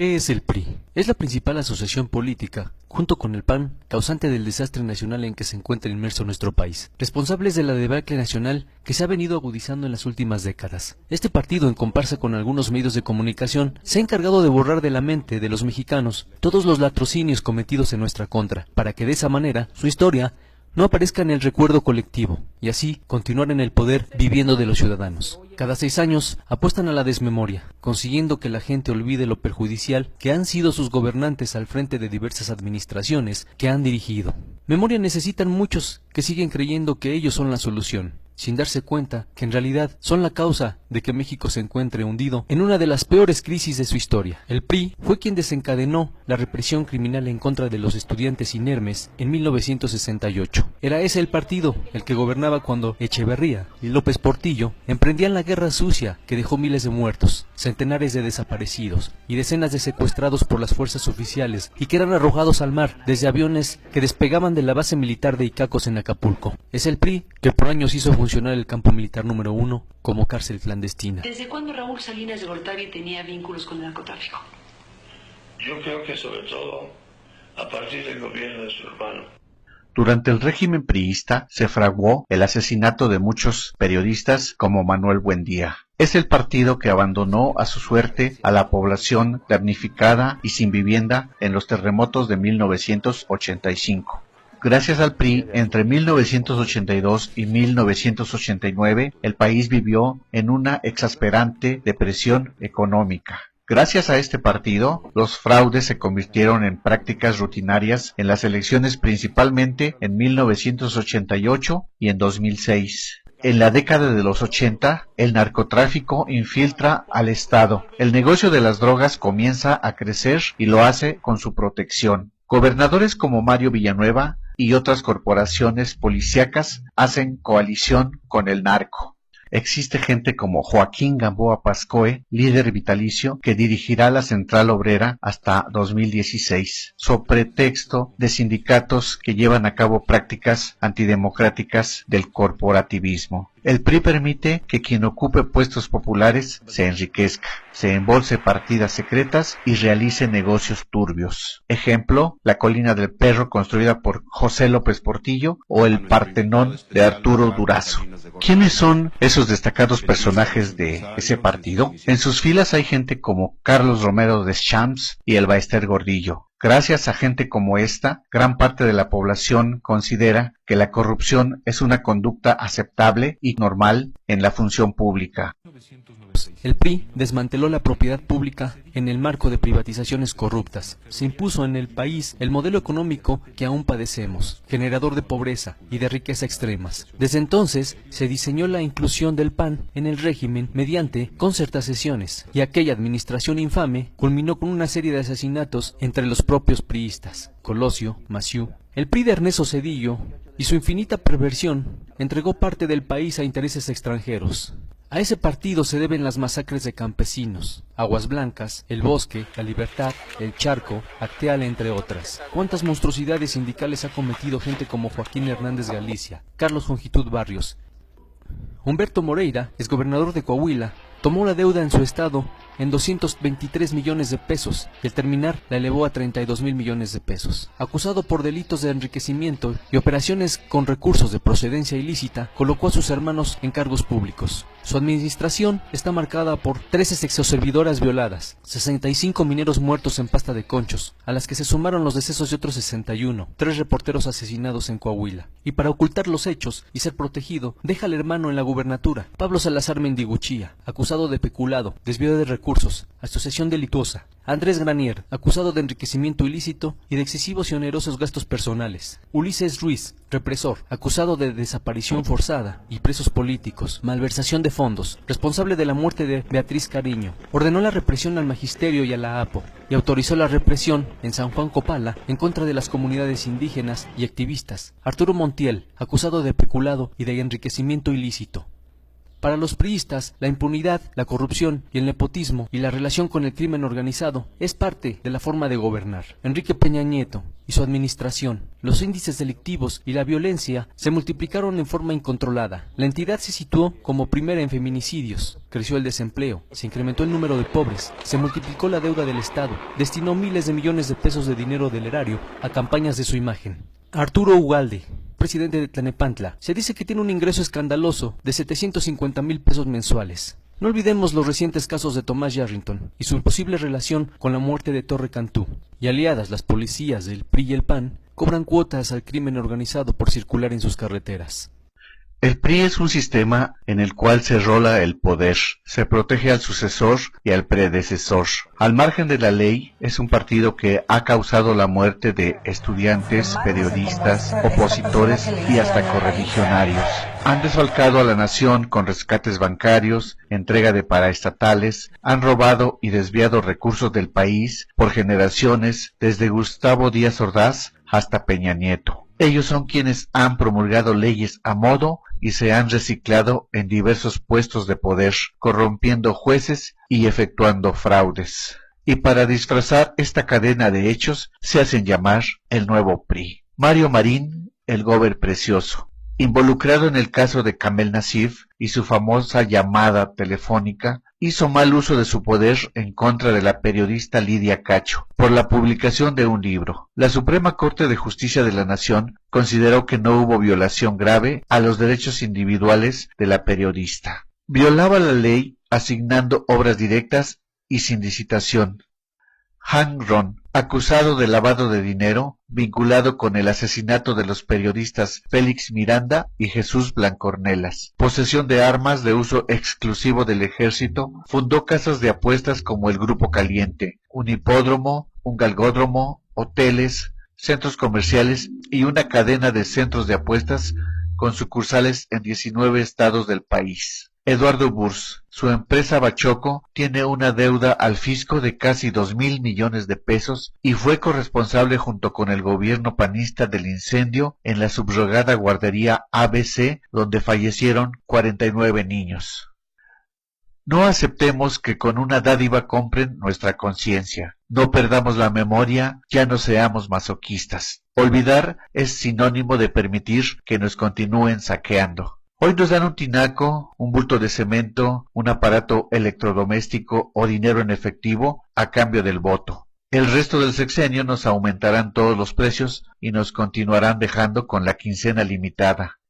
¿Qué es el PRI? Es la principal asociación política, junto con el PAN, causante del desastre nacional en que se encuentra inmerso nuestro país, responsables de la debacle nacional que se ha venido agudizando en las últimas décadas. Este partido, en comparsa con algunos medios de comunicación, se ha encargado de borrar de la mente de los mexicanos todos los latrocinios cometidos en nuestra contra, para que de esa manera su historia no aparezca en el recuerdo colectivo, y así continuar en el poder viviendo de los ciudadanos. Cada 6 años apuestan a la desmemoria, consiguiendo que la gente olvide lo perjudicial que han sido sus gobernantes al frente de diversas administraciones que han dirigido. Memoria necesitan muchos que siguen creyendo que ellos son la solución, sin darse cuenta que en realidad son la causa de que México se encuentre hundido en una de las peores crisis de su historia. El PRI fue quien desencadenó la represión criminal en contra de los estudiantes inermes en 1968. Era ese el partido el que gobernaba cuando Echeverría y López Portillo emprendían la guerra sucia que dejó miles de muertos, centenares de desaparecidos y decenas de secuestrados por las fuerzas oficiales y que eran arrojados al mar desde aviones que despegaban de la base militar de Icacos en Acapulco. Es el PRI que por años hizo funcionar el campo militar número 1 como cárcel clandestina. ¿Desde cuándo Raúl Salinas de Gortari tenía vínculos con el narcotráfico? Yo creo que sobre todo a partir del gobierno de su hermano. Durante el régimen priista se fraguó el asesinato de muchos periodistas como Manuel Buendía. Es el partido que abandonó a su suerte a la población damnificada y sin vivienda en los terremotos de 1985. Gracias al PRI, entre 1982 y 1989, el país vivió en una exasperante depresión económica. Gracias a este partido, los fraudes se convirtieron en prácticas rutinarias en las elecciones, principalmente en 1988 y en 2006. En la década de los 80, el narcotráfico infiltra al Estado. El negocio de las drogas comienza a crecer y lo hace con su protección. Gobernadores como Mario Villanueva y otras corporaciones policíacas hacen coalición con el narco. Existe gente como Joaquín Gamboa Pascoe, líder vitalicio, que dirigirá la Central Obrera hasta 2016, sobre pretexto de sindicatos que llevan a cabo prácticas antidemocráticas del corporativismo. El PRI permite que quien ocupe puestos populares se enriquezca, se embolse partidas secretas y realice negocios turbios. Ejemplo, la Colina del Perro construida por José López Portillo o el Partenón de Arturo Durazo. ¿Quiénes son esos destacados personajes de ese partido? En sus filas hay gente como Carlos Romero Deschamps y el Baester Gordillo. Gracias a gente como esta, gran parte de la población considera que la corrupción es una conducta aceptable y normal en la función pública. El PRI desmanteló la propiedad pública en el marco de privatizaciones corruptas. Se impuso en el país el modelo económico que aún padecemos, generador de pobreza y de riqueza extremas. Desde entonces se diseñó la inclusión del PAN en el régimen mediante concertaciones, y aquella administración infame culminó con una serie de asesinatos entre los propios priistas. Colosio, Maciú, el PRI de Ernesto Zedillo y su infinita perversión entregó parte del país a intereses extranjeros. A ese partido se deben las masacres de campesinos, Aguas Blancas, El Bosque, La Libertad, El Charco, Acteal, entre otras. ¿Cuántas monstruosidades sindicales ha cometido gente como Joaquín Hernández Galicia, Carlos Longitud Barrios? Humberto Moreira, exgobernador de Coahuila, tomó la deuda en su estado en 223 millones de pesos y al terminar la elevó a 32,000 millones de pesos. Acusado por delitos de enriquecimiento y operaciones con recursos de procedencia ilícita, colocó a sus hermanos en cargos públicos. Su administración está marcada por 13 sexoservidoras violadas, 65 mineros muertos en pasta de conchos, a las que se sumaron los decesos de otros 61, 3 reporteros asesinados en Coahuila. Y para ocultar los hechos y ser protegido, deja al hermano en la gubernatura, Pablo Salazar Mendiguchía, acusado de peculado, desvío de recursos, asociación delictuosa. Andrés Granier, acusado de enriquecimiento ilícito y de excesivos y onerosos gastos personales. Ulises Ruiz, represor, acusado de desaparición forzada y presos políticos, malversación de fondos, responsable de la muerte de Beatriz Cariño. Ordenó la represión al magisterio y a la APO y autorizó la represión en San Juan Copala en contra de las comunidades indígenas y activistas. Arturo Montiel, acusado de peculado y de enriquecimiento ilícito. Para los priistas, la impunidad, la corrupción y el nepotismo y la relación con el crimen organizado es parte de la forma de gobernar. Enrique Peña Nieto y su administración, los índices delictivos y la violencia se multiplicaron en forma incontrolada. La entidad se situó como primera en feminicidios, creció el desempleo, se incrementó el número de pobres, se multiplicó la deuda del Estado, destinó miles de millones de pesos de dinero del erario a campañas de su imagen. Arturo Ugalde, presidente de Tlanepantla, se dice que tiene un ingreso escandaloso de 750,000 pesos mensuales. No olvidemos los recientes casos de Tomás Yarrington y su posible relación con la muerte de Torre Cantú. Y aliadas, las policías del PRI y el PAN cobran cuotas al crimen organizado por circular en sus carreteras. El PRI es un sistema en el cual se rola el poder, se protege al sucesor y al predecesor. Al margen de la ley, es un partido que ha causado la muerte de estudiantes, periodistas, opositores y hasta correligionarios. Han desfalcado a la nación con rescates bancarios, entrega de paraestatales, han robado y desviado recursos del país por generaciones, desde Gustavo Díaz Ordaz hasta Peña Nieto. Ellos son quienes han promulgado leyes a modo y se han reciclado en diversos puestos de poder, corrompiendo jueces y efectuando fraudes. Y para disfrazar esta cadena de hechos, se hacen llamar el nuevo PRI. Mario Marín, el gober precioso, involucrado en el caso de Kamel Nasif y su famosa llamada telefónica, hizo mal uso de su poder en contra de la periodista Lidia Cacho por la publicación de un libro. La Suprema Corte de Justicia de la Nación consideró que no hubo violación grave a los derechos individuales de la periodista. Violaba la ley asignando obras directas y sin licitación. Han Ron, acusado de lavado de dinero, vinculado con el asesinato de los periodistas Félix Miranda y Jesús Blancornelas. Posesión de armas de uso exclusivo del ejército, fundó casas de apuestas como el Grupo Caliente, un hipódromo, un galgódromo, hoteles, centros comerciales y una cadena de centros de apuestas con sucursales en 19 estados del país. Eduardo Burs, su empresa Bachoco, tiene una deuda al fisco de casi 2,000 millones de pesos y fue corresponsable junto con el gobierno panista del incendio en la subrogada guardería ABC, donde fallecieron 49 niños. No aceptemos que con una dádiva compren nuestra conciencia. No perdamos la memoria, ya no seamos masoquistas. Olvidar es sinónimo de permitir que nos continúen saqueando. Hoy nos dan un tinaco, un bulto de cemento, un aparato electrodoméstico o dinero en efectivo a cambio del voto. El resto del sexenio nos aumentarán todos los precios y nos continuarán dejando con la quincena limitada.